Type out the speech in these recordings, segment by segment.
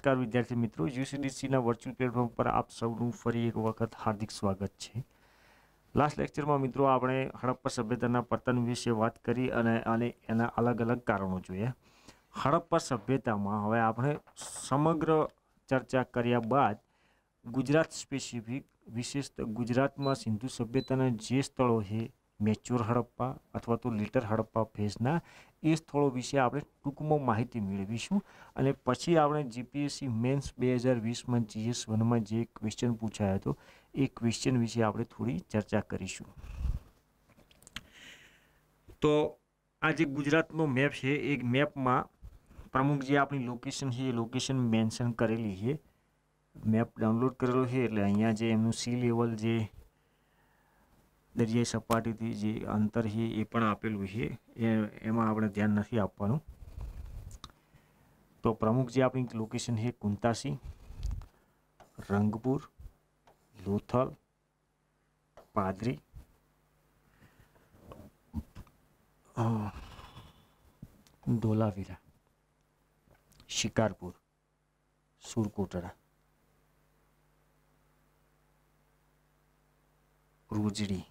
नमस्कार विद्यार्थी मित्रों, यूसीडीसी वर्च्युअल प्लेटफॉर्म पर आप सबનું ફરી એક વખત હાર્દિક સ્વાગત છે। લાસ્ટ લેક્ચરમાં મિત્રો આપણે હડપ્પા સભ્યતાના પતન વિશે વાત કરી અને એના અલગ અલગ કારણો જોયા। હડપ્પા સભ્યતામાં હવે આપણે સમગ્ર ચર્ચા કર્યા બાદ ગુજરાત સ્પેસિફિક વિશેષ ગુજરાતમાં સિંધુ સભ્યતાના જે સ્થળો છે મેચ્યોર હડપ્પા અથવા તો લેટર હડપ્પા ફેઝના એ સ્થળો વિશે આપણે ટૂંકમાં માહિતી મેળવીશું અને પછી આપણે જીપીએસસી મેન્સ 2020માં GS1માં જે ક્વેશ્ચન પૂછાયો હતો એ ક્વેશ્ચન વિશે આપણે થોડી ચર્ચા કરીશું। તો આ જે ગુજરાતનો મેપ છે એ મેપમાં પ્રમુખ જે આપણી લોકેશન છે એ લોકેશન મેન્શન કરેલી છે। મેપ ડાઉનલોડ કરેલો છે એટલે અહીંયા જે એમનું સી લેવલ જે દરિયાઈ સપાટીથી જે અંતર છે એ પણ આપેલું છે, એમાં આપણે ધ્યાન નથી આપવાનું। તો પ્રમુખ જે આપણી લોકેશન છે કુંતાસી, રંગપુર, લોથલ, પાદરી, ધોલાવીરા, શિકારપુર, સુરકોટડા, રૂજડી।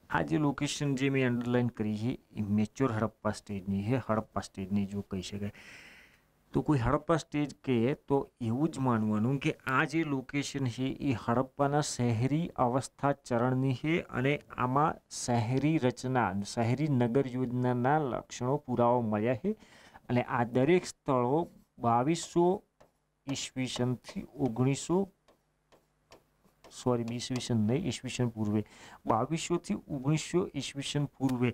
આ જે લોકેશન જે મેં અંડરલાઇન કરી છે એ મેચ્યોર હડપ્પા સ્ટેજની છે, હડપ્પા સ્ટેજની જો કહી શકાય। તો કોઈ હડપ્પા સ્ટેજ કહે તો એવું જ માનવાનું કે આ જે લોકેશન છે એ હડપ્પાના શહેરી અવસ્થા ચરણની છે અને આમાં શહેરી રચના, શહેરી નગર યોજનાના લક્ષણો પુરાવા મળ્યા છે અને આ દરેક સ્થળો 2200 ઈસવીસનથી 2200 થી 1900 ઈસવીસન પૂર્વે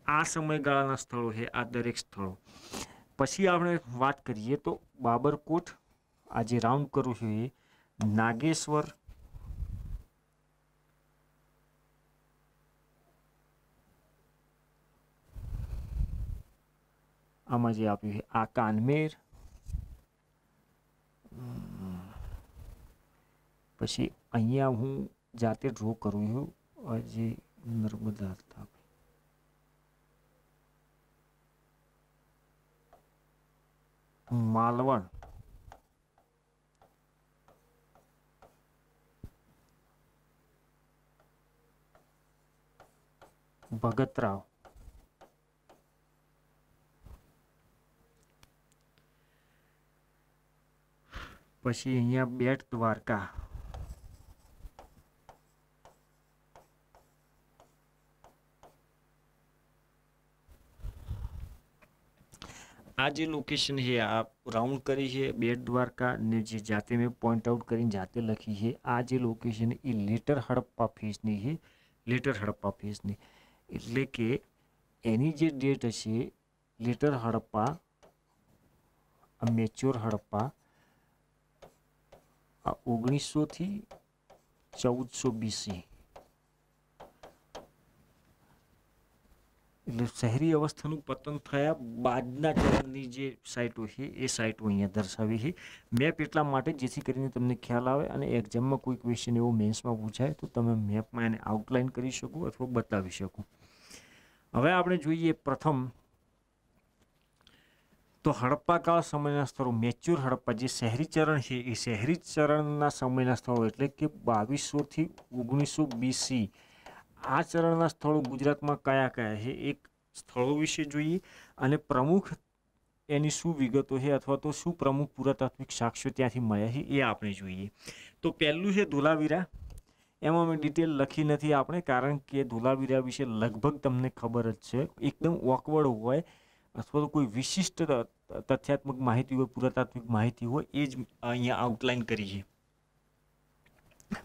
આ સમયગાળાના સ્થળો છે આ દરેક સ્થળો। પછી આપણે વાત કરીએ તો બાબરકોટ, આ જે રાઉન્ડ કરું છું એ નાગેશ્વર, આમાં જે આપ્યું છે આ કાનમેર, પછી અહીંયા હું જાતે ડ્રો કરું છું જે નર્મદા તાપી, માલવણ, ભગતરાવ, પછી અહીંયા બેટ દ્વારકા, આ જે લોકેશન છે આ રાઉન્ડ કરી છે બેટ દ્વારકા ને જે જાતે મેં પોઈન્ટ આઉટ કરીને જાતે લખી છે આ જે લોકેશન એ લેટર હડપ્પા ફેઝની છે, લેટર હડપ્પા ફેઝની એટલે કે એની જે ડેટ હશે લેટર હડપ્પા, મેચ્યોર હડપ્પા આ 1900 થી 1400 BC એટલે શહેરી અવસ્થાનું પતન થયા બાદના ચરણની જે સાઇટો છે એ સાઇટો અહીંયા દર્શાવી છે। મેપ એટલા માટે જેથી કરીને તમને ખ્યાલ આવે અને એક્ઝામમાં કોઈ ક્વેશ્ચન એવો મેન્સમાં પૂછાય તો તમે મેપમાં એને આઉટલાઇન કરી શકો અથવા બતાવી શકો। હવે આપણે જોઈએ પ્રથમ તો હડપ્પા કાળ સમયના સ્થળો મેચ્યોર હડપ્પા જે શહેરી ચરણ છે એ શહેરી ચરણના સમયના સ્થળો એટલે કે 2200 થી 1900 BC આ ચરણના સ્થળો ગુજરાતમાં કયા કયા છે એક સ્થળો વિશે જોઈએ અને પ્રમુખ એની શું વિગતો છે અથવા તો શું પ્રમુખ પુરાતાત્વિક સાક્ષ્યો ત્યાંથી મળ્યા છે એ આપણે જોઈએ। તો પહેલું છે ધોલાવીરા, એમાં મેં ડિટેલ લખી નથી આપણે કારણ કે ધોલાવીરા વિશે લગભગ તમને ખબર જ છે, એકદમ ઓકવર્ડ હોય અથવા તો કોઈ વિશિષ્ટ તથ્યાત્મક માહિતી હોય, પુરાતાત્વિક માહિતી હોય એ જ અહીંયા આઉટલાઇન કરી છે।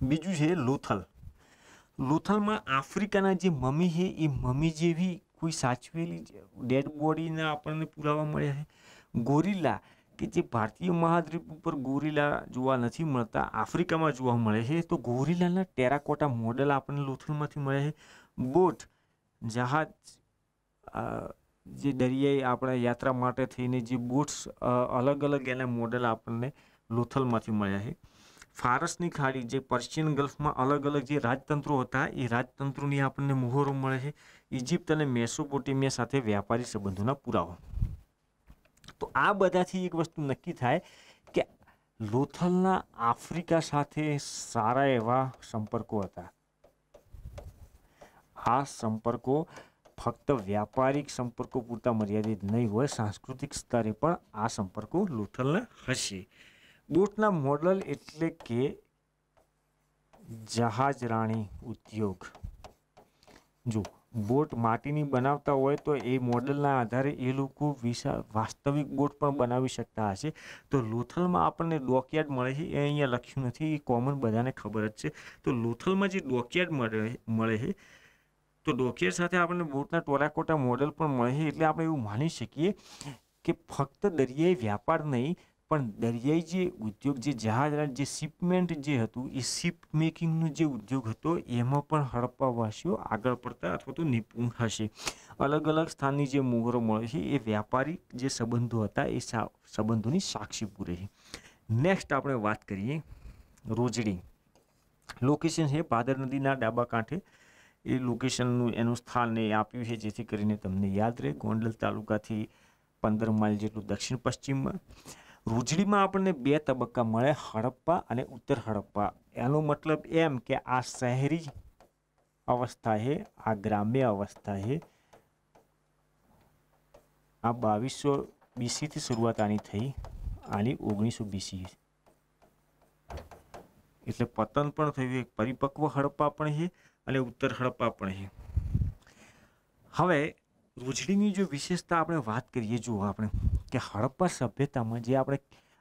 બીજું છે લોથલ। લોથલમાં આફ્રિકાના જે મમી છે એ મમી જેવી કોઈ સાચવેલી ડેડ બોડીના આપણને પુરાવા મળ્યા છે। ગોરિલા કે જે ભારતીય મહાદ્વીપ ઉપર ગોરિલા જોવા નથી મળતા, આફ્રિકામાં જોવા મળે છે, તો ગોરિલાના ટેરાકોટા મોડેલ આપણને લોથલમાંથી મળે છે। બોટ જહાજ જે દરિયાઈ આપણા યાત્રા માટે થઈને જે બોટ્સ અલગ અલગ એના મોડેલ આપણને લોથલમાંથી મળ્યા છે। ફારસની ખાડી જે પર્શિયન ગલ્ફમાં અલગ અલગ જે રાજતંત્રો હતા એ રાજતંત્રોની આપણને મોહરો મળે છે। ઇજિપ્ત અને મેસોપોટેમિયા સાથે વ્યાપારી સંબંધોના પુરાવા। તો આ બધાથી એક વસ્તુ નક્કી થાય કે લોથલના આફ્રિકા સાથે સારા એવા સંપર્કો હતા. આ સંપર્કો ફક્ત વ્યાપારિક સંપર્કો પૂરતા મર્યાદિત નહીં હોય, સાંસ્કૃતિક સ્તરે પણ આ સંપર્કો લોથલના હશે. બોટના મોડલ એટલે કે જહાજરાણી ઉદ્યોગ. જો બોટ માટીની બનાવતા હોય તો એ મોડલના આધારે એ લોકો વિશાળ વાસ્તવિક બોટ પણ બનાવી શકતા હશે. તો લોથલમાં આપણને ડોકયાર્ડ મળે છે, એ અહીંયા લખ્યું નથી, એ કોમન બધાને ખબર જ છે. તો લોથલમાં જે ડોકયાર્ડ મળે છે, તો ડોકયાર્ડ સાથે આપણને બોટના ટોરાકોટા મોડલ પણ મળે છે. એટલે આપણે એવું માની શકીએ કે ફક્ત દરિયાઈ વ્યાપાર નહીં, પણ દરિયાઈ જે ઉદ્યોગ, જે જહાજ, જે શિપમેન્ટ જે હતું, એ શિપ મેકિંગનો જે ઉદ્યોગ હતો, એમાં પણ હડપ્પાવાસીઓ આગળ પડતા અથવા તો નિપુણ હશે. અલગ અલગ સ્થાનની જે મોહરો મળે છે, એ વ્યાપારિક જે સંબંધો હતા, એ સંબંધોની સાક્ષી પૂરે છે. નેક્સ્ટ આપણે વાત કરીએ રોજડી. લોકેશન છે ભાદર નદીના ડાબા કાંઠે. એ લોકેશનનું એનું સ્થાન એ આપ્યું છે જેથી કરીને તમને યાદ રહે. ગોંડલ તાલુકાથી 15 માઇલ જેટલું દક્ષિણ પશ્ચિમમાં. રોજડીમાં આપણને 2 તબક્કા મળે, હડપ્પા અને ઉત્તર હડપ્પા. એનો મતલબ એમ કે આ શહેરી અવસ્થા છે, આ ગ્રામ્ય અવસ્થા છે. આ 2200 BC શરૂઆત આની થઈ, આની 1900 BC. એટલે પતન પણ થયું. એક પરિપક્વ હડપ્પા પણ છે અને ઉત્તર હડપ્પા પણ છે. હવે રોજડીની જો વિશેષતા આપણે વાત કરીએ, જુઓ આપણે કે હડપ્પા સભ્યતામાં જે આપણે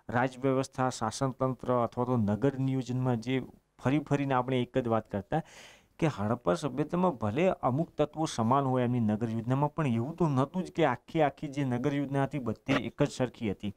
રાજ વ્યવસ્થા, શાસનતંત્ર અથવા તો નગર નિયોજનમાં જે ફરીને આપણે એક જ વાત કરતા કે હડપ્પા સભ્યતામાં ભલે અમુક તત્વો સમાન હોય એમની નગર યોજનામાં, પણ એવું તો નહોતું જ કે આખી જે નગર યોજના હતી બધી એક જ સરખી હતી.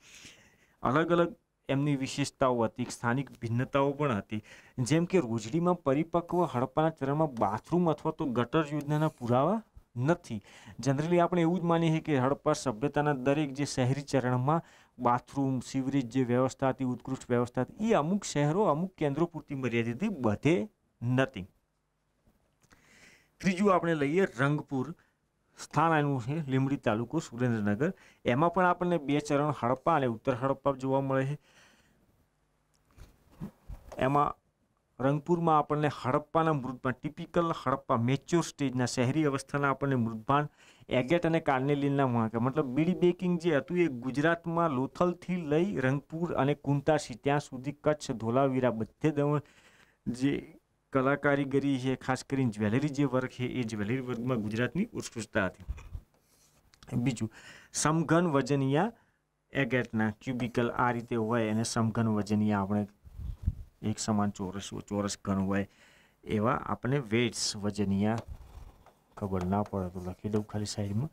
અલગ અલગ એમની વિશેષતાઓ હતી, સ્થાનિક ભિન્નતાઓ પણ હતી. જેમ કે રોજડીમાં પરિપક્વ હડપ્પાના ચરણમાં બાથરૂમ અથવા તો ગટર યોજનાના પુરાવા નથી. જનરલી આપણે એવું જ માનીએ છીએ કે હડપ્પા સભ્યતાના દરેક જે શહેરી ચરણમાં બાથરૂમ, સીવરેજ જે વ્યવસ્થા હતી, ઉત્કૃષ્ટ વ્યવસ્થા હતી, એ અમુક શહેરો, અમુક કેન્દ્રો પૂરતી મર્યાદિત હતી, બધે નથી. ત્રીજું આપણે લઈએ રંગપુર. સ્થાન આનું છે લીંબડી તાલુકો, સુરેન્દ્રનગર. એમાં પણ આપણને 2 ચરણ, હડપ્પા અને ઉત્તર હડપ્પા જોવા મળે છે. એમાં રંગપુરમાં આપણને હડપ્પાના મૃદભાન, ટિપિકલ હડપ્પા મેચ્યોર સ્ટેજના શહેરી અવસ્થાના આપણને મૃદભાન, એગેટ અને કાર્નેલિનના વાંકા. મતલબ બીડી બેકિંગ જે હતું એ ગુજરાતમાં લોથલથી લઈ રંગપુર અને કુંતાસી ત્યાં સુધી, કચ્છ, ધોલાવીરા બધે જે કલાકારીગરી છે, ખાસ કરીને જ્વેલરી જે વર્ક છે, એ જ્વેલરી વર્કમાં ગુજરાતની ઉત્કૃષ્ટતા હતી. બીજું સમઘન વજનિયા એગેટના ક્યુબિકલ આ રીતે હોય, અને સમઘન વજનિયા આપણે એક સમાન ચોરસ ઘન હોય એવા આપણે વેટ્સ વજનિયા, ખબર ના પડે તો લખી દઉં ખાલી સાઈડમાં,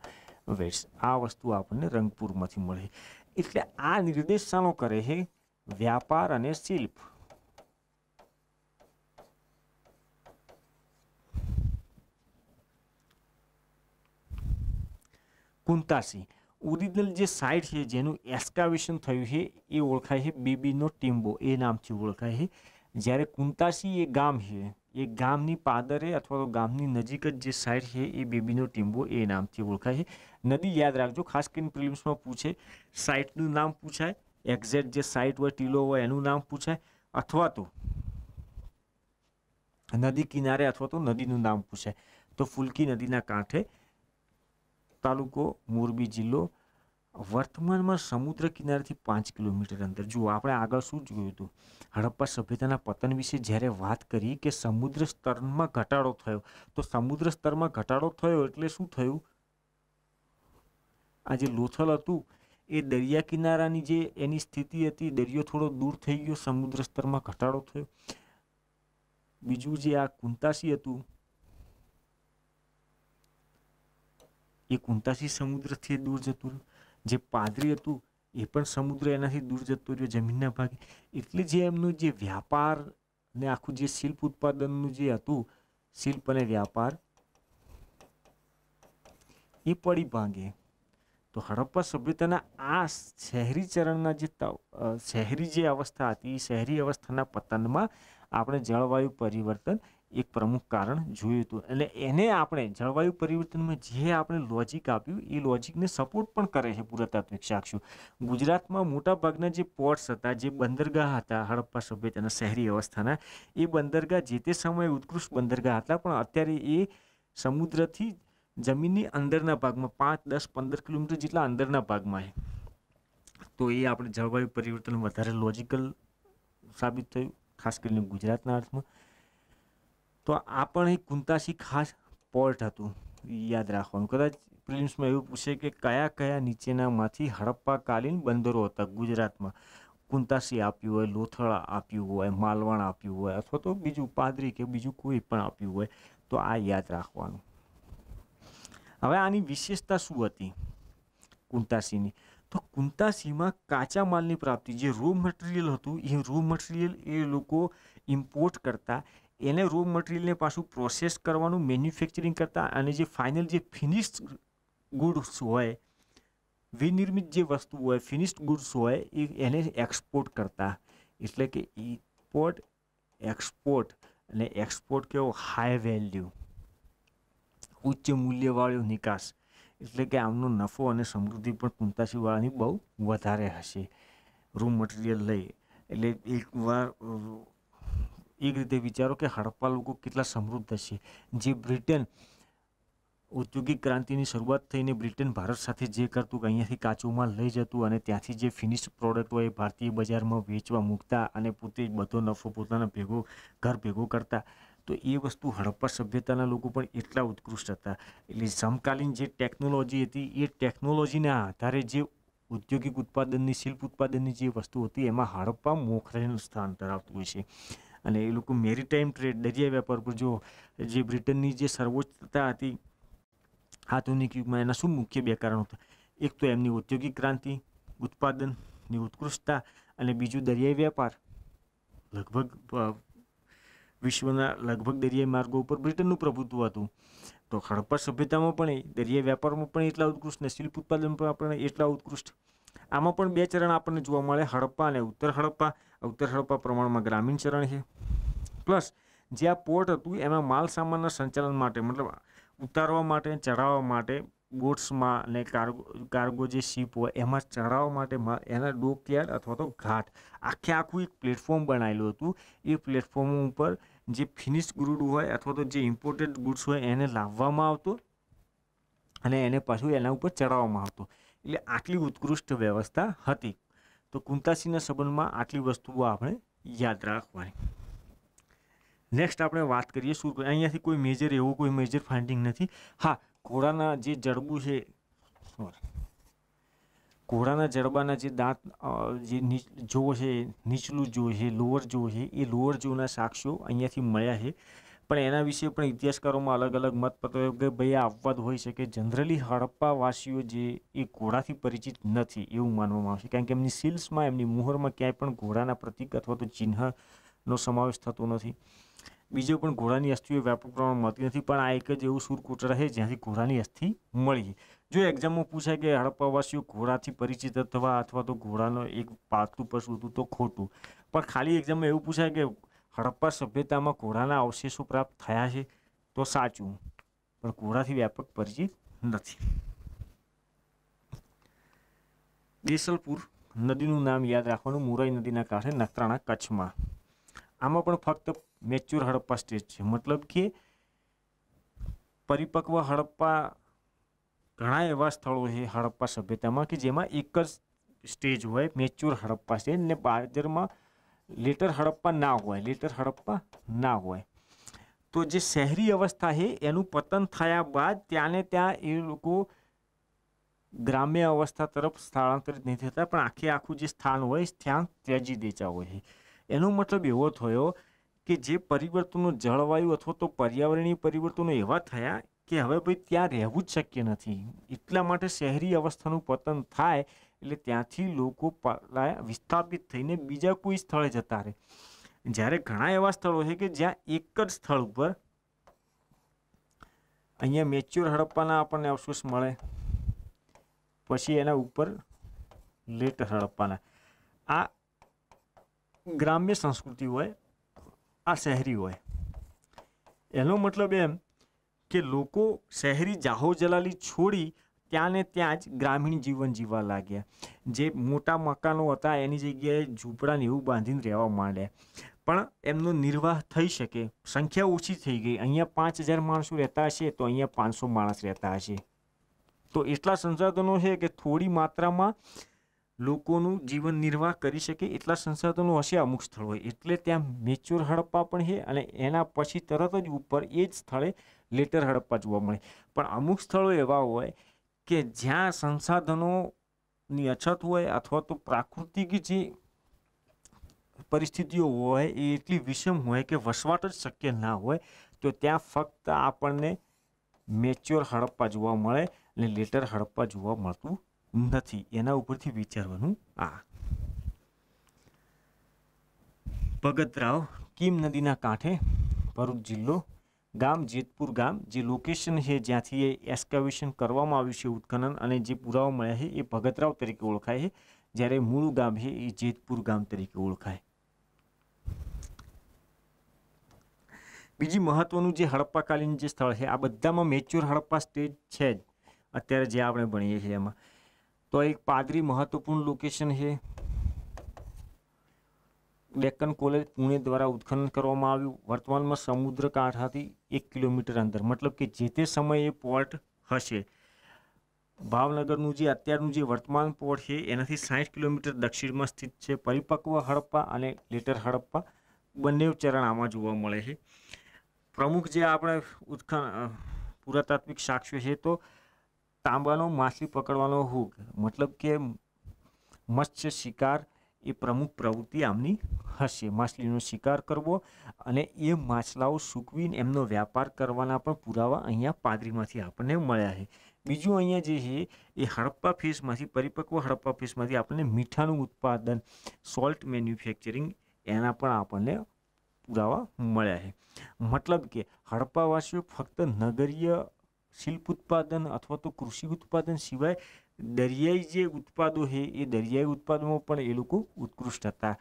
વેટ્સ. આ વસ્તુ આપણને રંગપુરમાંથી મળે. એટલે આ નિર્દેશાનો કરે છે વ્યાપાર અને શિલ્પ. કુંતાસી ઓરિજિનલ જે સાઇટ છે જેનું એસ્કાવેશન થયું છે એ ઓળખાય છે બેબીનો ટીમ્બો, એ નામથી ઓળખાય છે. જ્યારે કુંતાસી એ ગામ છે, એ ગામની પાદરે અથવા તો ગામની નજીક જ જે સાઇટ છે એ બેબીનો ટીમ્બો એ નામથી ઓળખાય છે. નદી યાદ રાખજો, ખાસ કરીને પ્રિલિમ્સમાં પૂછે, સાઇટનું નામ પૂછાય, એક્ઝેક્ટ જે સાઇટ હોય, ટીલો હોય એનું નામ પૂછાય, અથવા તો નદી કિનારે અથવા તો નદીનું નામ પૂછાય. તો ફુલકી નદીના કાંઠે, તાલુકો મોરબી જિલ્લો, વર્તમાનમાં સમુદ્ર કિનારેથી 5 કિલોમીટર અંતર. જુઓ આપણે આગળ શું જોયું હતું, હડપ્પા સભ્યતાના પતન વિશે જ્યારે વાત કરી કે સમુદ્ર સ્તરમાં ઘટાડો થયો, તો સમુદ્ર સ્તરમાં ઘટાડો થયો એટલે શું થયું, આ જે લોથલ હતું એ દરિયા કિનારાની જે એની સ્થિતિ હતી, દરિયો થોડો દૂર થઈ ગયો, સમુદ્ર સ્તરમાં ઘટાડો થયો. બીજું જે આ કુંતાસી હતું, એ કુંતાસી સમુદ્રથી દૂર જતું રહ્યું. જે પાદરી હતું એ પણ સમુદ્ર એનાથી દૂર જતો રહ્યો જમીનના ભાગે. એટલે જે એમનું જે વ્યાપાર ને આખું જે શિલ્પ ઉત્પાદનનું જે હતું, શિલ્પ અને વ્યાપાર, એ પડી ભાંગે. તો હડપ્પા સભ્યતાના આ શહેરી ચરણના જે શહેરી જે અવસ્થા હતી, શહેરી અવસ્થાના પતનમાં આપણે જળવાયુ પરિવર્તન એક પ્રમુખ કારણ જોયું હતું. એટલે એને આપણે જળવાયુ પરિવર્તનમાં જે આપણે લોજિક આપ્યું એ લોજિકને સપોર્ટ પણ કરે છે પુરાતાત્વિક સાક્ષ્યો. ગુજરાતમાં મોટાભાગના જે પોર્ટ્સ હતા, જે બંદરગાહ હતા હડપ્પા સભ્યતાના શહેરી અવસ્થાના, એ બંદરગાહ જે તે સમયે ઉત્કૃષ્ટ બંદરગાહ હતા, પણ અત્યારે એ સમુદ્રથી જમીનની અંદરના ભાગમાં 5, 10, 15 કિલોમીટર જેટલા અંદરના ભાગમાં છે. તો એ આપણે જળવાયુ પરિવર્તન વધારે લોજિકલ સાબિત થયું, ખાસ કરીને ગુજરાતના અર્થમાં. તો આ પણ એક કુંતાસી ખાસ પોર્ટ હતું, યાદ રાખવાનું. કદાચ પ્રિલિમ્સમાં એવું પૂછે કે કયા કયા નીચેનામાંથી હડપ્પાકાલીન બંદરો હતા ગુજરાતમાં. કુંતાસી આપ્યું હોય, લોથળ આપ્યું હોય, માલવણ આપ્યું હોય, અથવા તો બીજું પાદરી કે બીજું કોઈ પણ આપ્યું હોય, તો આ યાદ રાખવાનું. હવે આની વિશેષતા શું હતી કુંતાસીની? તો કુંતાસીમાં કાચા માલની પ્રાપ્તિ, જે રો મટીરિયલ હતું, એ રો મટીરિયલ એ લોકો ઇમ્પોર્ટ કરતા, એને રો મટીરિયલને પાછું પ્રોસેસ કરવાનું, મેન્યુફેક્ચરિંગ કરતા, અને જે ફાઇનલ જે ફિનિશ્ડ ગુડ્સ હોય, વિનિર્મિત જે વસ્તુ હોય, ફિનિશ્ડ ગુડ્સ હોય, એને એક્સપોર્ટ કરતા. એટલે કે ઇમ્પોર્ટ, એક્સપોર્ટ, અને એક્સપોર્ટ કેવો હાઈ વેલ્યુ, ઉચ્ચ મૂલ્યવાળો નિકાસ. એટલે કે આમનો નફો અને સમૃદ્ધિ પણ કુંતાસીવાળાની બહુ વધારે હશે રો મટીરિયલ લઈ. એટલે એક રીતે વિચારો કે હડપ્પા લોકો કેટલા સમૃદ્ધ હશે. જે બ્રિટન ઔદ્યોગિક ક્રાંતિની શરૂઆત થઈને બ્રિટન ભારત સાથે જે કરતું કે અહીંયાથી કાચો માલ લઈ જતું અને ત્યાંથી જે ફિનિશ્ડ પ્રોડક્ટ હોય ભારતીય બજારમાં વેચવા મૂકતા અને પોતે બધો નફો પોતાના ઘર ભેગો કરતા. તો એ વસ્તુ હડપ્પા સભ્યતાના લોકો પણ એટલા ઉત્કૃષ્ટ હતા. એટલે સમકાલીન જે ટેકનોલોજી હતી, એ ટેકનોલોજીના આધારે જે ઔદ્યોગિક ઉત્પાદનની, શિલ્પ ઉત્પાદનની જે વસ્તુ હતી, એમાં હડપ્પા મોખરેનું સ્થાન ધરાવતું હોય છે. અને એ લોકો મેરીટાઈમ ટ્રેડ, દરિયાઈ વેપાર પર, જો જે બ્રિટનની જે સર્વોચ્ચતા હતી આધુનિક યુગમાં, એના શું મુખ્ય બે કારણો હતા? એક તો એમની ઔદ્યોગિક ક્રાંતિ, ઉત્પાદનની ઉત્કૃષ્ટતા, અને બીજું દરિયાઈ વેપાર. લગભગ વિશ્વના લગભગ દરિયાઈ માર્ગો ઉપર બ્રિટનનું પ્રભુત્વ હતું. તો હડપ્પા સભ્યતામાં પણ દરિયાઈ વેપારમાં પણ એટલા ઉત્કૃષ્ટ ને શિલ્પ ઉત્પાદન પણ આપણે એટલા ઉત્કૃષ્ટ. આમાં પણ બે ચરણ આપણને જોવા મળે, હડપ્પા અને ઉત્તર હડપ્પા. ઉત્તર હડપ્પા પ્રમાણમાં ગ્રામીણ ચરણ છે. પ્લસ જે આ પોર્ટ હતું એમાં માલ સામાનના સંચાલન માટે, મતલબ ઉતારવા માટે, ચઢાવવા માટે, બોટ્સમાં અને કાર્ગો જે શિપ હોય એમાં ચઢાવવા માટે એના ડોકયાર્ડ અથવા તો ઘાટ, આખું એક પ્લેટફોર્મ બનાવેલું હતું. એ પ્લેટફોર્મ ઉપર જે ફિનિશ્ડ ગુડ હોય અથવા તો જે ઇમ્પોર્ટેડ ગુડ્સ હોય એને લાવવામાં આવતો અને એને પાછું એના ઉપર ચડાવવામાં આવતો. એટલે આટલી ઉત્કૃષ્ટ વ્યવસ્થા હતી. તો કુંતાસીના સંબંધમાં આટલી વસ્તુઓ આપણે યાદ રાખવાની. નેક્સ્ટ આપણે વાત કરીએ શું, અહીંયાથી કોઈ મેજર એવું કોઈ મેજર ફાઇન્ડિંગ નથી. હા, ઘોડાના જે જડબું છે, ઘોડાના જડબાના જે દાંત, જે જો છે, નીચલું જો છે, લોઅર જો છે, એ લોઅર જોના સાક્ષ્યો અહીંયાથી મળ્યા છે. પણ એના વિશે પણ ઇતિહાસકારોમાં અલગ અલગ મત પતો કે ભાઈ આ અપવાદ હોઈ શકે. જનરલી હડપ્પાવાસીઓ જે એ ઘોડાથી પરિચિત નથી એવું માનવામાં આવશે, કારણ કે એમની સીલ્સમાં, એમની મુહરમાં ક્યાંય પણ ઘોડાના પ્રતીક અથવા તો ચિહ્નનો સમાવેશ થતો નથી. બીજો પણ ઘોડાની અસ્થિઓ વ્યાપક પ્રમાણમાં મળતી નથી. પણ આ એક જ એવું સુરકોટડા છે જ્યાંથી ઘોડાની અસ્થિ મળી. જો એક્ઝામમાં પૂછાય કે હડપ્પાવાસીઓ ઘોડાથી પરિચિત અથવા તો ઘોડાનો એક પાલતુ પશુ હતું, તો ખોટું. પણ ખાલી એક્ઝામમાં એવું પૂછાય કે હડપ્પા સભ્યતામાં ઘોડાના અવશેષો પ્રાપ્ત થયા છે, તો સાચું. પણ ઘોડાથી વ્યાપક પરિચિત નથી. દેસલપુર નદીનું નામ યાદ રાખવાનું, મુરાઈ નદીના કાંઠે, નખત્રાણા, કચ્છમાં. આમાં પણ ફક્ત મેચ્યોર હડપ્પા સ્ટેજ છે, મતલબ કે પરિપક્વ હડપ્પા. ઘણા એવા સ્થળો છે હડપ્પા સભ્યતામાં કે જેમાં એક જ સ્ટેજ હોય, મેચ્યોર હડપ્પા સ્ટેજ, ને બાજરમાં લેટર હડપ્પા ના હોય. તો જે શહેરી અવસ્થા છે એનું પતન થયા બાદ ત્યાંને ત્યાં એ લોકો ગ્રામ્ય અવસ્થા તરફ સ્થળાંતરિત નહીં થતા, પણ આખું જે સ્થાન હોય ત્યાં ત્યજી દેતા હોય છે. એનો મતલબ એવો થયો કે જે પરિવર્તનો જળવાયુ અથવા તો પર્યાવરણીય પરિવર્તનો એવા થયા કે હવે ભાઈ ત્યાં રહેવું જ શક્ય નથી. એટલા માટે શહેરી અવસ્થાનું પતન થાય એટલે ત્યાંથી લોકો વિસ્થાપિત થઈને બીજા કોઈ સ્થળે જતા રહે. જ્યારે ઘણા એવા સ્થળો છે કે જ્યાં એક જ સ્થળ ઉપર, અહીંયા મેચ્યોર હડપ્પાના આપણને અવશેષ મળે, પછી એના ઉપર લેટર હડપ્પાના. આ ગ્રામ્ય સંસ્કૃતિ હોય, આ શહેરી હોય. એનો મતલબ એમ કે લોકો શહેરી જાહો જલાલી છોડી ત્યાં ને ત્યાં જ ગ્રામીણ જીવન જીવવા લાગ્યા. જે મોટા મકાનો હતા એની જગ્યાએ ઝૂંપડાને એવું બાંધીને રહેવા માંડ્યા. પણ એમનો નિર્વાહ થઈ શકે, સંખ્યા ઓછી થઈ ગઈ. અહીંયા 5,000 માણસો રહેતા હશે તો અહીંયા 500 માણસ રહેતા હશે. તો એટલા સંસાધનો છે કે થોડી માત્રામાં લોકોનું જીવન નિર્વાહ કરી શકે એટલા સંસાધનો હશે અમુક સ્થળોએ. એટલે ત્યાં મેચ્યોર હડપ્પા પણ છે અને એના પછી તરત જ ઉપર એ જ સ્થળે લેટર હડપ્પા જોવા મળે. પણ અમુક સ્થળો એવા હોય કે જ્યાં સંસાધનોની અછત હોય અથવા તો પ્રાકૃતિક જે પરિસ્થિતિઓ હોય એ એટલી વિષમ હોય કે વસવાટ જ શક્ય ના હોય, તો ત્યાં ફક્ત આપણને મેચ્યોર હડપ્પા જોવા મળે અને લેટર હડપ્પા જોવા મળતું નથી. એના ઉપરથી વિચારવાનું. ભગતરાવ કીમ નદીના કાંઠે, ભરૂચ જિલ્લો, ગામ જેતપુર ગામ. જે લોકેશન છે જ્યાંથી એ એક્સ્કેવેશન કરવામાં આવ્યું છે, ઉત્ખનન, અને જે પુરાવા મળ્યા છે એ ભગતરાવ તરીકે ઓળખાય છે, જ્યારે મૂળ ગામ છે એ જેતપુર ગામ તરીકે ઓળખાય. બીજી મહત્વનું જે હડપ્પાકાલીન જે સ્થળ છે, આ બધામાં મેચ્યોર હડપ્પા સ્ટેજ છે જ અત્યારે જે આપણે ભણીએ છીએ એમાં. તો એક પાદરી મહત્વપૂર્ણ લોકેશન છે. ડેક્કન કોલેજ પુણે દ્વારા ઉત્ખનન કરવામાં આવ્યું. વર્તમાનમાં સમુદ્ર કાંઠાથી 1 કિલોમીટર અંદર, મતલબ કે જે તે સમયે પોર્ટ હશે. ભાવનગરનું જે અત્યારનું જે વર્તમાન પોર્ટ છે એનાથી 60 કિલોમીટર દક્ષિણમાં સ્થિત છે. પરિપક્વ હડપ્પા અને લેટર હડપ્પા બંને ચરણ આમાં જોવા મળે છે. પ્રમુખ જે આપણે પુરાતાત્વિક સાક્ષ્યો છે તો તાંબાનો માછલી પકડવાનો હુક, મતલબ કે મત્સ્ય શિકાર એ પ્રમુખ પ્રવૃત્તિ આમની હશે. માછલીનો શિકાર કરવો અને એ માછલાઓ સૂકવીને એમનો વ્યાપાર કરવાના પણ પુરાવા અહીંયા પાદરીમાંથી આપણને મળ્યા છે. બીજું અહીંયા જે છે એ હડપ્પા ફેસમાંથી, પરિપક્વ હડપ્પા ફેસમાંથી આપણને મીઠાનું ઉત્પાદન, સોલ્ટ મેન્યુફેક્ચરિંગ, એના પણ આપણને પુરાવા મળ્યા છે. મતલબ કે હડપ્પાવાસીઓ ફક્ત નગરીય શિલ્પ ઉત્પાદન અથવા તો કૃષિ ઉત્પાદન સિવાય દરિયાઈ જે ઉત્પાદો છે એ દરિયાઈ ઉત્પાદનમાં પણ એ લોકો ઉત્કૃષ્ટ હતા.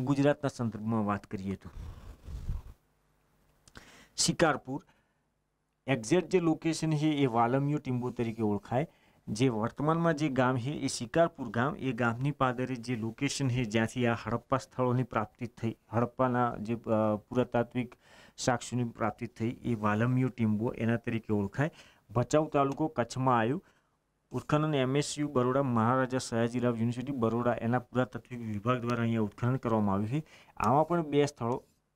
ગુજરાતના સંદર્ભમાં વાત કરીએ તો શિકારપુર એક્ઝેક્ટ જે લોકેશન છે એ વાલમિયો ટીંબો તરીકે ઓળખાય. જે વર્તમાનમાં જે ગામ છે એ શિકારપુર ગામ, એ ગામની પાદરે જે લોકેશન છે જ્યાંથી આ હડપ્પા સ્થળોની પ્રાપ્તિ થઈ, હડપ્પાના જે પુરાતાત્વિક સાક્ષ્યોની પ્રાપ્તિ થઈ, એ વાલમિયો ટીંબો એના તરીકે ઓળખાય. ભચાઉ તાલુકો કચ્છમાં આવ્યું. ઉત્ખનન MSU બરોડા, મહારાજા સયાજીરાવ યુનિવર્સિટી બરોડા, એના પુરાતાત્વિક વિભાગ દ્વારા અહીંયા ઉત્ખનન કરવામાં આવ્યું છે. આમાં પણ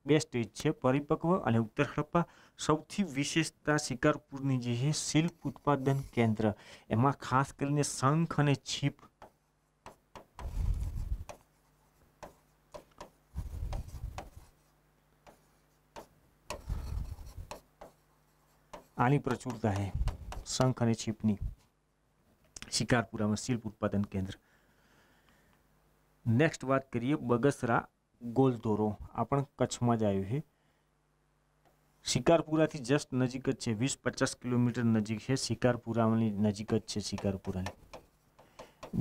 2 સ્ટેજ છે, પરિપક્વ અને ઉત્તર હડપ્પા. સૌથી વિશેષતા શિકારપુરની જે છે શિલ્પ ઉત્પાદન કેન્દ્ર, એમાં ખાસ કરીને શંખ અને છીપ આની પ્રચુરતા છે. શંખ અને છીપની શિકારપુરામાં શિલ્પ ઉત્પાદન કેન્દ્ર. નેક્સ્ટ વાત કરીએ બગસરા ગોલધોરો. આ પણ કચ્છમાં જ આવ્યું છે. શિકારપુરાથી જસ્ટ નજીક જ છે, 20-50 કિલોમીટર નજીક છે. શિકારપુરાની નજીક જ છે શિકારપુરાની.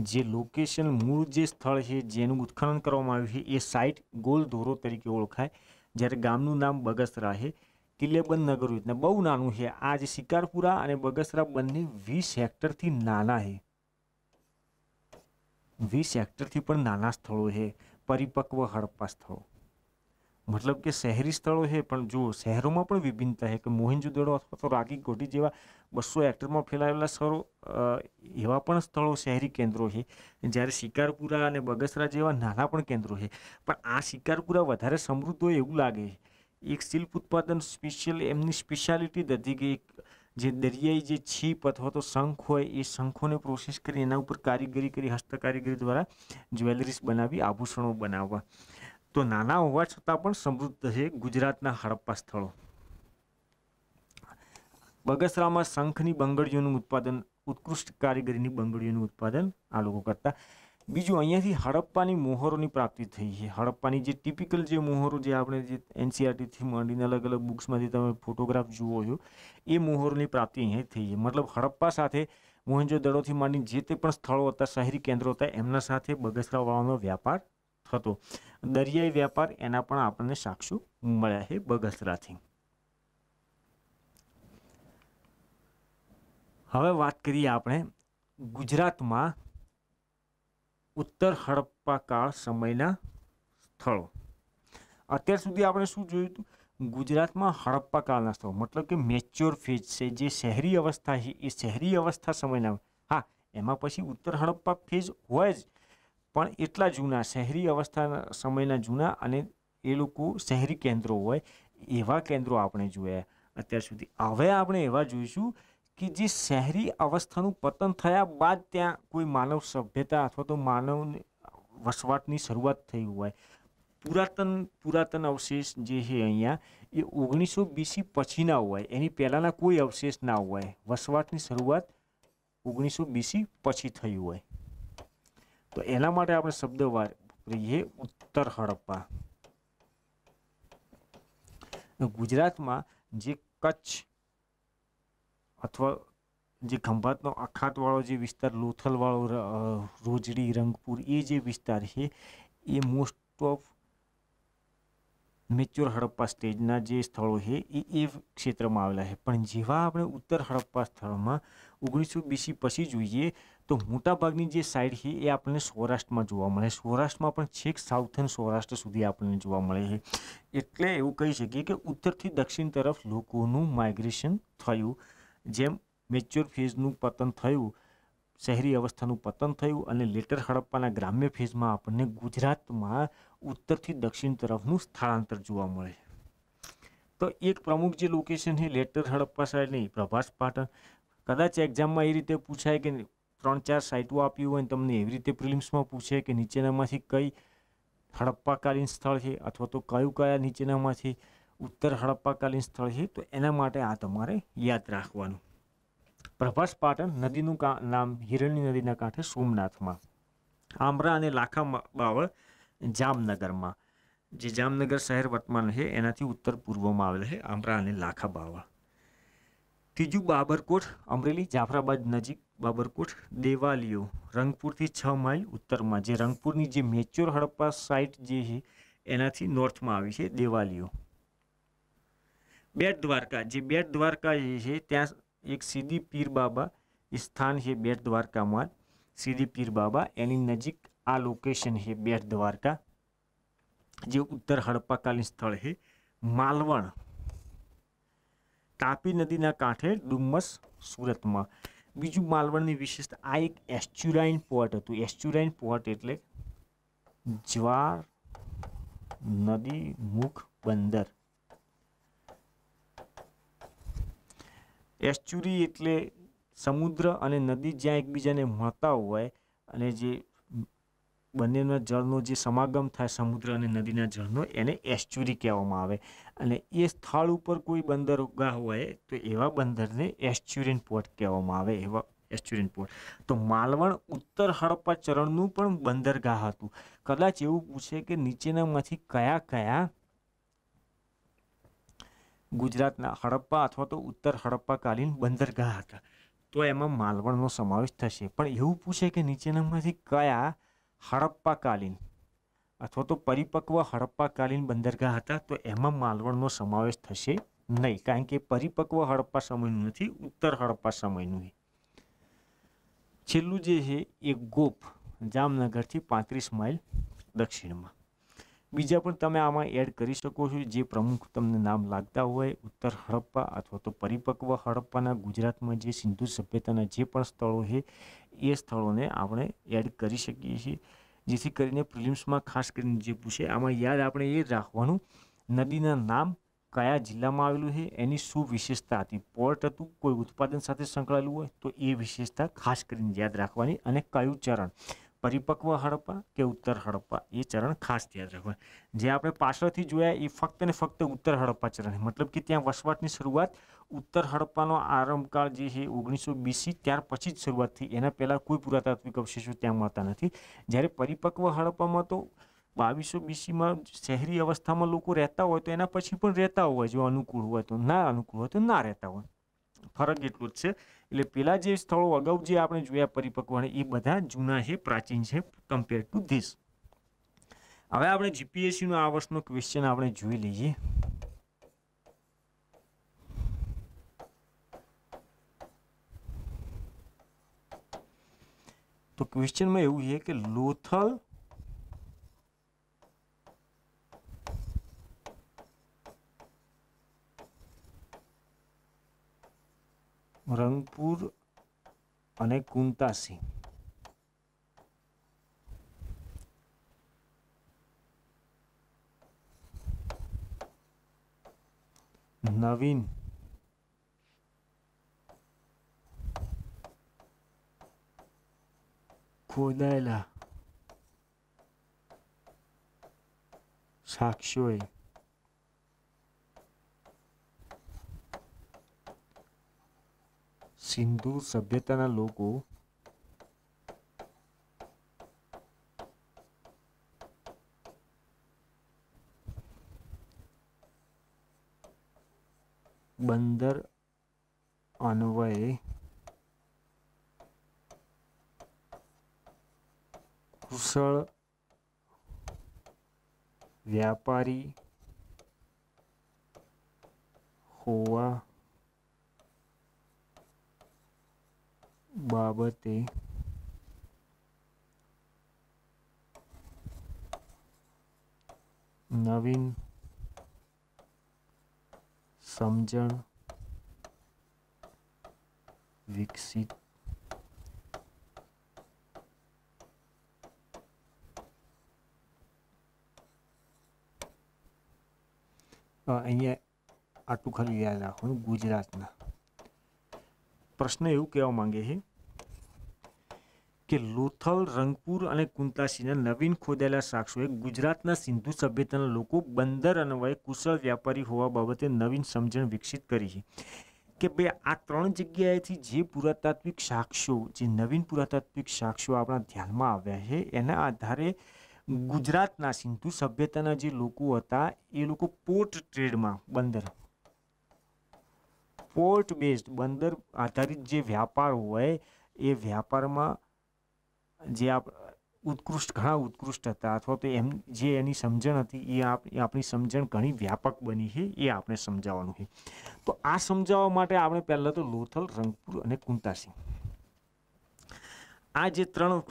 જે લોકેશન, મૂળ જે સ્થળ છે જેનું ઉત્ખનન કરવામાં આવ્યું છે એ સાઇટ ગોલધોરો તરીકે ઓળખાય, જ્યારે ગામનું નામ બગસરા છે. કિલ્લેબંધ નગર યોજના બહુ નાનું છે. આ જે શિકારપુરા અને બગસરા બંને 20 હેક્ટરથી નાના છે. 20 હેક્ટરથી પણ નાના સ્થળો છે, પરિપક્વ હડપ્પા સ્થળો. મતલબ કે શહેરી સ્થળો છે, પણ જો શહેરોમાં પણ વિભિન્નતા છે કે મોહેંજો-દડો અથવા તો રાગી કોઠી જેવા 200 હેક્ટરમાં ફેલાયેલા સ્થળો, એવા પણ સ્થળો શહેરી કેન્દ્રો છે, જ્યારે શિકારપુરા અને બગસરા જેવા નાના પણ કેન્દ્રો છે. પણ આ શિકારપુરા વધારે સમૃદ્ધ હોય એવું લાગે છે. એક શિલ્પ ઉત્પાદન એમની સ્પેશિયાલિટી જ હતી કે જે દરિયાઈ જે છીપ અથવા તો શંખ હોય એ શંખોને પ્રોસેસ કરી એના ઉપર કારીગરી કરી, હસ્તકારીગરી દ્વારા જ્વેલરીઝ બનાવી, આભૂષણો બનાવવા. તો નાના હોવા છતાં પણ સમૃદ્ધ છે ગુજરાતના હડપ્પા સ્થળો. બગસરામાં શંખની બંગડીઓનું ઉત્પાદન, ઉત્કૃષ્ટ કારીગરીની બંગડીઓનું ઉત્પાદન આ લોકો કરતા. બીજું, અહીંયાથી હડપ્પાની મોહરોની પ્રાપ્તિ થઈ છે. હડપ્પાની જે ટિપિકલ જે મોહરો જે આપણે જે NCERTથી માંડીને અલગ અલગ બુક્સમાંથી તમે ફોટોગ્રાફ જુઓ છો, એ મોહરોની પ્રાપ્તિ અહીંયા થઈ છે. મતલબ હડપ્પા સાથે મોહેંજો-દડોથી માંડીને જે તે પણ સ્થળો હતા, શહેરી કેન્દ્રો હતા, એમના સાથે બગસરાવાળાનો વ્યાપાર થતો. દરિયાઈ વ્યાપાર, એના પણ આપણને સાક્ષ્યો મળ્યા છે બગસરાથી. હવે વાત કરીએ આપણે ગુજરાતમાં ઉત્તર હડપ્પા કાળ સમયના સ્થળો. અત્યાર સુધી આપણે શું જોયું હતું? ગુજરાતમાં હડપ્પા કાળના સ્થળો મતલબ કે મેચ્યોર ફેઝ છે, જે શહેરી અવસ્થા છે એ શહેરી અવસ્થા સમયના. હા, એમાં પછી ઉત્તર હડપ્પા ફેઝ હોય જ, પણ એટલા જૂના શહેરી અવસ્થાના સમયના જૂના અને એ લોકો શહેરી કેન્દ્રો હોય એવા કેન્દ્રો આપણે જોયા અત્યાર સુધી. હવે આપણે એવા જોઈશું કે જે શહેરી અવસ્થાનું પતન થયા બાદ ત્યાં કોઈ માનવ સભ્યતા અથવા તો માનવ વસવાટની શરૂઆત થઈ હોય. પુરાતન અવશેષ જે છે અહીંયા એ 1900 BC પછીના હોય, એની પહેલાંના કોઈ અવશેષ ના હોય. વસવાટની શરૂઆત 1900 BC પછી થઈ હોય. તો એના માટે આપણે શબ્દ વાપરીએ ઉત્તર હડપ્પા. ગુજરાતમાં જે કચ્છ અથવા જે ખંભાતનો અખાતવાળો જે વિસ્તાર, લોથલવાળો, રોજડી, રંગપુર, એ જે વિસ્તાર છે એ મોસ્ટ ઓફ મેચ્યોર હડપ્પા સ્ટેજના જે સ્થળો છે એ ક્ષેત્રમાં આવેલા છે. પણ જેવા આપણે ઉત્તર હડપ્પા સ્થળમાં 1900 BC પછી જોઈએ તો મોટાભાગની જે સાઈડ છે એ આપણને સૌરાષ્ટ્રમાં જોવા મળે. સૌરાષ્ટ્રમાં પણ છેક સાઉથર્ન સૌરાષ્ટ્ર સુધી આપણને જોવા મળે છે. એટલે એવું કહી શકીએ કે ઉત્તરથી દક્ષિણ તરફ લોકોનું માઇગ્રેશન થયું. જેમ મેચ્યોર ફેઝનું પતન થયું, શહેરી અવસ્થાનું પતન થયું અને લેટર હડપ્પાના ગ્રામ્ય ફેઝમાં આપણને ગુજરાતમાં ઉત્તરથી દક્ષિણ તરફનું સ્થળાંતર જોવા મળે. તો એક પ્રમુખ જે લોકેશન છે લેટર હડપ્પા સાઈડ નહીં, પ્રભાસ પાટણ. કદાચ એક્ઝામમાં એ રીતે પૂછાય કે 3-4 સાઇટો આપી હોય ને તમને એવી રીતે પ્રિલિમ્સમાં પૂછે કે નીચેનામાંથી કઈ હડપ્પાકાલીન સ્થળ છે અથવા તો કયા નીચેનામાંથી ઉત્તર હડપ્પાકાલીન સ્થળ છે, તો એના માટે આ તમારે યાદ રાખવાનું. પ્રભાસ પાટણ નદીનું નામ હિરણ્ય નદીના કાંઠે સોમનાથમાં. આંબરા અને લાખા બાવળ જામનગરમાં. જે જામનગર શહેર વર્તમાન છે એનાથી ઉત્તર પૂર્વમાં આવેલ છે આંબરા અને લાખા બાવળ. ત્રીજું બાબરકોટ, અમરેલી જાફરાબાદ નજીક બાબરકોટ. દેવાલિયો રંગપુરથી 6 માઇલ ઉત્તરમાં. જે રંગપુરની જે મેચ્યોર હડપ્પા સાઇટ જે છે એનાથી નોર્થમાં આવી છે દેવાલિયો. બેટ દ્વારકા, જે બેટ દ્વારકા જે છે ત્યાં એક સીદી પીર બાબા સ્થાન છે બેટ દ્વારકામાં. સીદી પીર બાબા એની નજીક આ લોકેશન છે બેટ દ્વારકા, જે ઉત્તર હડપ્પાકાલીન સ્થળ છે. માલવણ તાપી નદીના કાંઠે ડુમ્મસ સુરતમાં. બીજું માલવણની વિશેષતા, આ એક એસ્ચ્યુરાઇન પોર્ટ હતું. એસ્ચ્યુરાઇન પોર્ટ એટલે જ્વાર નદી મુખ બંદર. એસ્ચ્યુરી એટલે સમુદ્ર અને નદી જ્યાં એકબીજાને મળતા હોય અને જે બંનેના જળનો જે સમાગમ થાય સમુદ્ર અને નદીના જળનો, એને એસ્ચ્યુરી કહેવામાં આવે. અને એ સ્થળ ઉપર કોઈ બંદરગાહ હોય તો એવા બંદરને એસ્ચ્યુરિયન પોર્ટ કહેવામાં આવે. એવા એસ્ચ્યુરિયન પોર્ટ. તો માલવણ ઉત્તર હડપ્પા ચરણનું પણ બંદરગાહ હતું. કદાચ એવું પૂછે કે નીચેનામાંથી કયા ગુજરાતના હડપ્પા અથવા તો ઉત્તર હડપ્પાકાલીન બંદરગાહ હતા, તો એમાં માલવણનો સમાવેશ થશે. પણ એવું પૂછે કે નીચેનામાંથી કયા હડપ્પાકાલીન અથવા તો પરિપક્વ હડપ્પાકાલીન બંદરગાહ હતા, તો એમાં માલવણનો સમાવેશ થશે નહીં, કારણ કે પરિપક્વ હડપ્પા સમયનું નથી, ઉત્તર હડપ્પા સમયનું. છેલ્લું જે છે એ ગોપ, જામનગરથી 35 માઇલ દક્ષિણમાં. બીજા પણ તમે આમાં એડ કરી શકો છો જે પ્રમુખ તમને નામ લાગતા હોય. ઉત્તર હડપ્પા અથવા તો પરિપક્વ હડપ્પાના ગુજરાતમાં જે સિંધુ સભ્યતાના જે પણ સ્થળો છે એ સ્થળોને આપણે એડ કરી શકીએ છીએ, જેથી કરીને પ્રિલિમ્સમાં ખાસ કરીને જે પૂછે આમાં યાદ આપણે એ રાખવાનું નદીના નામ, કયા જિલ્લામાં આવેલું છે, એની શું વિશેષતા હતી, પોર્ટ હતું, કોઈ ઉત્પાદન સાથે સંકળાયેલું હોય તો એ વિશેષતા ખાસ કરીને યાદ રાખવાની, અને કયું ચરણ, પરિપક્વ હડપ્પા કે ઉત્તર હડપ્પા, એ ચરણ ખાસ યાદ રાખવાનું. જે આપણે પાછળથી જોયા એ ફક્ત ને ફક્ત ઉત્તર હડપ્પા ચરણ, મતલબ કે ત્યાં વસવાટની શરૂઆત ઉત્તર હડપ્પાનો આરંભકાળ જે છે 1900 BC ત્યાર પછી જ શરૂઆત થઈ. એના પહેલાં કોઈ પુરાતાત્વિક અવશેષો ત્યાં મળતા નથી. જ્યારે પરિપક્વ હડપ્પામાં તો 2200 BCમાં શહેરી અવસ્થામાં લોકો રહેતા હોય તો એના પછી પણ રહેતા હોય, જો અનુકૂળ હોય તો, ના અનુકૂળ હોય તો ના રહેતા હોય. ફરક એટલું જ છે. એટલે પેલા જે સ્થળો અગાઉ જે આપણે જોયા પરિપક્વ, એ બધા જૂના છે, પ્રાચીન છે કમ્પેર ટુ ધીસ. હવે આપણે જીપીએસસીનો આ વર્ષનો ક્વેશ્ચન આપણે જોઈ લઈએ. तो क्वेश्चन में એવું છે કે લોથલ રંગપુર અને કુંતાસી નવીન ખોદાયેલા સાક્ષ્યોએ સિંધુ સભ્યતાના લોકો બંદર અન્વયે કુશળ વ્યાપારી હોવા બાબતે નવીન સમજણ વિકસિત અહીંયા આટલું ખાલી યાદ રાખવાનું ગુજરાતના પ્રશ્ન એવું કહેવા માંગે છે કે લોથલ રંગપુર અને કુંતાસીના નવીન ખોદાયેલા સાક્ષ્યોએ ગુજરાતના સિંધુ સભ્યતાના લોકો બંદર અન્વયે કુશળ વ્યાપારી હોવા બાબતે નવીન સમજણ વિકસિત કરી છે કે ભાઈ આ ત્રણ જગ્યાએથી જે પુરાતાત્વિક સાક્ષ્યો જે નવીન પુરાતાત્વિક સાક્ષ્યો આપણા ધ્યાનમાં આવ્યા છે એના આધારે ગુજરાતના સિંધુ સભ્યતાના જે લોકો હતા એ લોકો પોર્ટ ટ્રેડમાં પોર્ટ બેઝડ બંદર આધારિત જે વ્યાપાર હોય એ વ્યાપારમાં જે ઘણા ઉત્કૃષ્ટ હતા અથવા તો જે એની સમજણ હતી એ આપણી સમજણ ઘણી વ્યાપક બની છે એ આપણે સમજાવવાનું છે તો આ સમજાવવા માટે આપણે પહેલાં તો લોથલ રંગપુર અને કુંતાસી આ જે ત્રણ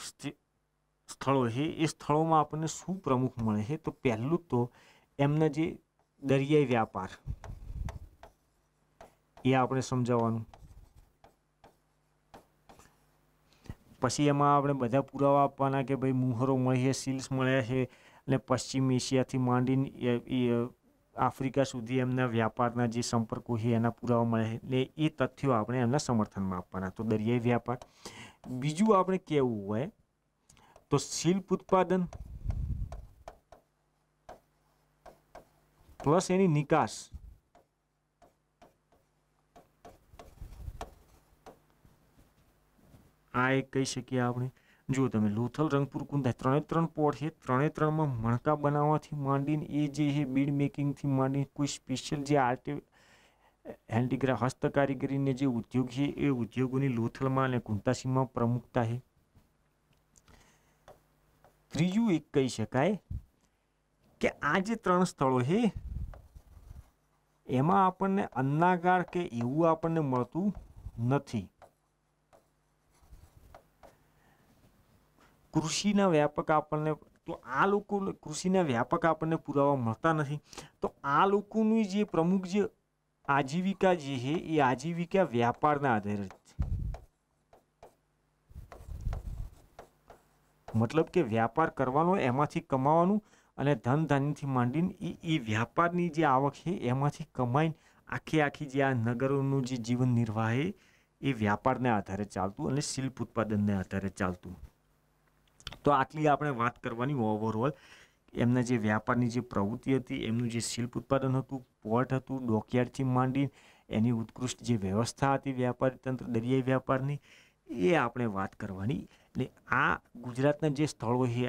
સ્થળો છે એ સ્થળોમાં આપણને શું પ્રમુખ મળે છે તો પહેલું તો એમના જે દરિયાઈ વ્યાપાર એ આપણે સમજાવવાનું પછી એમાં આપણે બધા પુરાવા આપવાના કે ભાઈ મુહરો મળે છે સીલ્સ મળ્યા છે અને પશ્ચિમ એશિયાથી માંડીને આફ્રિકા સુધી એમના વ્યાપારના જે સંપર્કો છે એના પુરાવા મળે છે એટલે એ તથ્યો આપણે એમના સમર્થનમાં આપવાના તો દરિયાઈ વ્યાપાર બીજું આપણે કહેવું હોય તો શિલ્પ ઉત્પાદન પ્લસ એની નિકાસ આ એક કહી શકીએ આપણે જો તમે લોથલ રંગપુર કુંતા ત્રણ પોર્ટ છે ત્રણમાં મણકા બનાવવાથી માંડીને એ જે છે બીડ મેકિંગથી માંડીને કોઈ સ્પેશિયલ જે હેન્ડીક્રાફ્ટ હસ્તકારીગરીને જે ઉદ્યોગ છે એ ઉદ્યોગોની લોથલમાં અને કુંતાસીમાં પ્રમુખતા છે ત્રીજું એક કહી શકાય કે આ જે ત્રણ સ્થળો છે એમાં આપણને અન્નાગાર કે એવું આપણને મળતું નથી કૃષિના વ્યાપક આપણને તો આ લોકો કૃષિના વ્યાપક આપણને પુરાવા મળતા નથી તો આ લોકોની જે પ્રમુખ જે આજીવિકા જે છે એ આજીવિકા વ્યાપારના આધારે મતલબ કે વ્યાપાર કરવાનો એમાંથી કમાવાનું અને ધન ધાન્યથી માંડીને એ વ્યાપારની જે આવક છે એમાંથી કમાઈને આખી જે આ નગરોનું જે જીવન નિર્વાહ છે એ વ્યાપારને આધારે ચાલતું અને શિલ્પ ઉત્પાદનને આધારે ચાલતું તો આટલી આપણે વાત કરવાની ઓવરઓલ એમના જે વ્યાપારની જે પ્રવૃત્તિ હતી એમનું જે શિલ્પ ઉત્પાદન હતું પોર્ટ હતું ડોકયાર્ડથી માંડીને એની ઉત્કૃષ્ટ જે વ્યવસ્થા હતી વ્યાપારી તંત્ર દરિયાઈ વ્યાપારની એ આપણે વાત કરવાની એટલે આ ગુજરાતના જે સ્થળો છે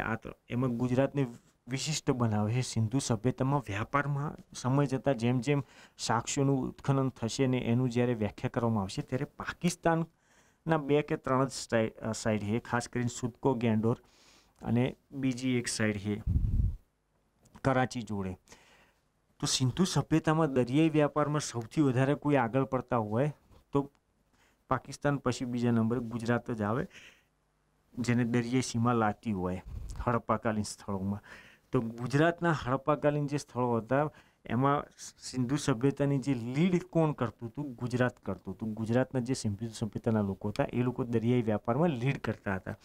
એમાં ગુજરાતને વિશિષ્ટ બનાવે છે સિંધુ સભ્યતામાં વ્યાપારમાં સમય જતાં જેમ જેમ સાક્ષ્યોનું ઉત્ખનન થશે ને એનું જ્યારે વ્યાખ્યા કરવામાં આવશે ત્યારે પાકિસ્તાનના 2 કે 3 જ સાઈડ છે ખાસ કરીને સુદકો ગેંડોર અને બીજી એક સાઈડ છે કરાચી જોડે તો સિંધુ સભ્યતામાં દરિયાઈ વ્યાપારમાં સૌથી વધારે કોઈ આગળ પડતા હોય તો પાકિસ્તાન પછી બીજા નંબરે ગુજરાત જ આવે જેને દરિયાઈ સીમા લાગતી હોય હડપ્પાકાલીન સ્થળોમાં. તો ગુજરાતના હડપ્પાકાલીન જે સ્થળો હતા એમાં સિંધુ સભ્યતાની જે લીડ કોણ કરતું હતું? ગુજરાત કરતું હતું. ગુજરાતના જે સિંધુ સભ્યતાના લોકો હતા એ લોકો દરિયાઈ વ્યાપારમાં લીડ કરતા હતા.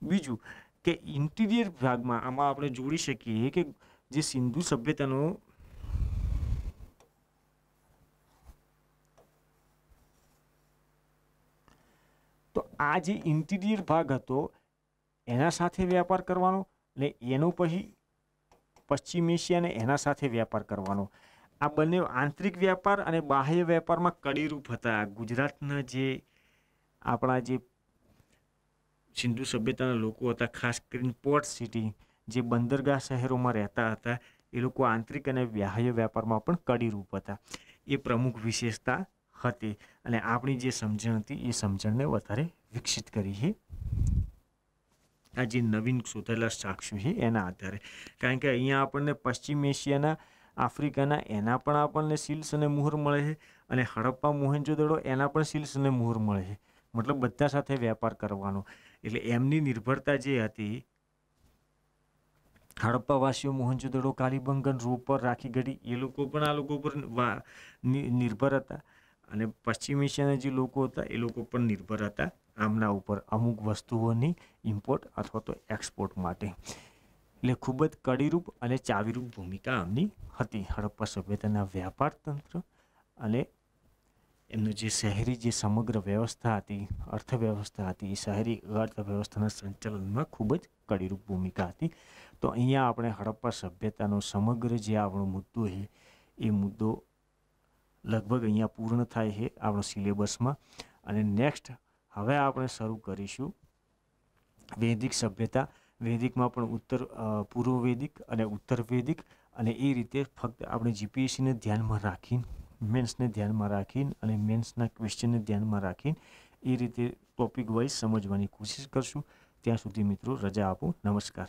બીજું કે ઇન્ટિરિયર ભાગમાં આમાં આપણે જોડી શકીએ કે જે સિંધુ સભ્યતાનો તો આ જે ઇન્ટિરિયર ભાગ હતો એના સાથે વ્યાપાર કરવાનો ને એનો પછી પશ્ચિમ એશિયાને એના સાથે વ્યાપાર કરવાનો. આ બંને આંતરિક વ્યાપાર અને બાહ્ય વ્યાપારમાં કડીરૂપ હતા. ગુજરાતના જે આપણા જે સિંધુ સભ્યતાના લોકો હતા, ખાસ કરીને પોર્ટ સિટી જે બંદરગાહ શહેરોમાં રહેતા હતા, એ લોકો આંતરિક અને બાહ્ય વ્યાપારમાં પણ કડીરૂપ હતા. એ પ્રમુખ વિશેષતા હતી અને આપણી જે સમજણ હતી એ સમજણને વધારે વિકસિત કરી છે આ જે નવીન શોધાયેલા સાક્ષ્યો છે એના આધારે. કારણ કે અહીંયા આપણને પશ્ચિમ એશિયાના, આફ્રિકાના એના પણ આપણને સીલ્સ અને મુહર મળે છે અને હડપ્પા મોહેંજો-દડો એના પણ સીલ્સ અને મુહર મળે છે. મતલબ બધા સાથે વ્યાપાર કરવાનો. એટલે એમની નિર્ભરતા જે હતી હડપ્પાવાસીઓ મોહેંજો-દડો, કાલીબંગન, રોપર, રાખીગઢી એ લોકો પણ આ લોકો પર નિર્ભર હતા અને પશ્ચિમ એશિયાના જે લોકો હતા એ લોકો પણ નિર્ભર હતા આમના ઉપર અમુક વસ્તુઓની ઇમ્પોર્ટ અથવા તો એક્સપોર્ટ માટે. એટલે ખૂબ જ કડીરૂપ અને ચાવીરૂપ ભૂમિકા આમની હતી હડપ્પા સભ્યતાના વ્યાપાર તંત્ર અને એમનું જે શહેરી જે સમગ્ર વ્યવસ્થા હતી, અર્થવ્યવસ્થા હતી, એ શહેરી અર્થવ્યવસ્થાના સંચાલનમાં ખૂબ જ કડીરૂપ ભૂમિકા હતી. તો અહીંયા આપણે હડપ્પા સભ્યતાનો સમગ્ર જે આપણો મુદ્દો છે એ મુદ્દો લગભગ અહીંયા પૂર્ણ થાય છે આપણો સિલેબસમાં. અને નેક્સ્ટ હવે આપણે શરૂ કરીશું વૈદિક સભ્યતા. વૈદિકમાં પણ પૂર્વ વૈદિક અને ઉત્તર વૈદિક અને એ રીતે ફક્ત આપણે જીપીએસસીને ધ્યાનમાં રાખીને, મેન્સને ધ્યાનમાં રાખીને અને મેન્સના ક્વેશ્ચનને ધ્યાનમાં રાખીને એ રીતે ટોપિક વાઇઝ સમજવાની કોશિશ કરશું. ત્યાં સુધી મિત્રો રજા આપો. નમસ્કાર.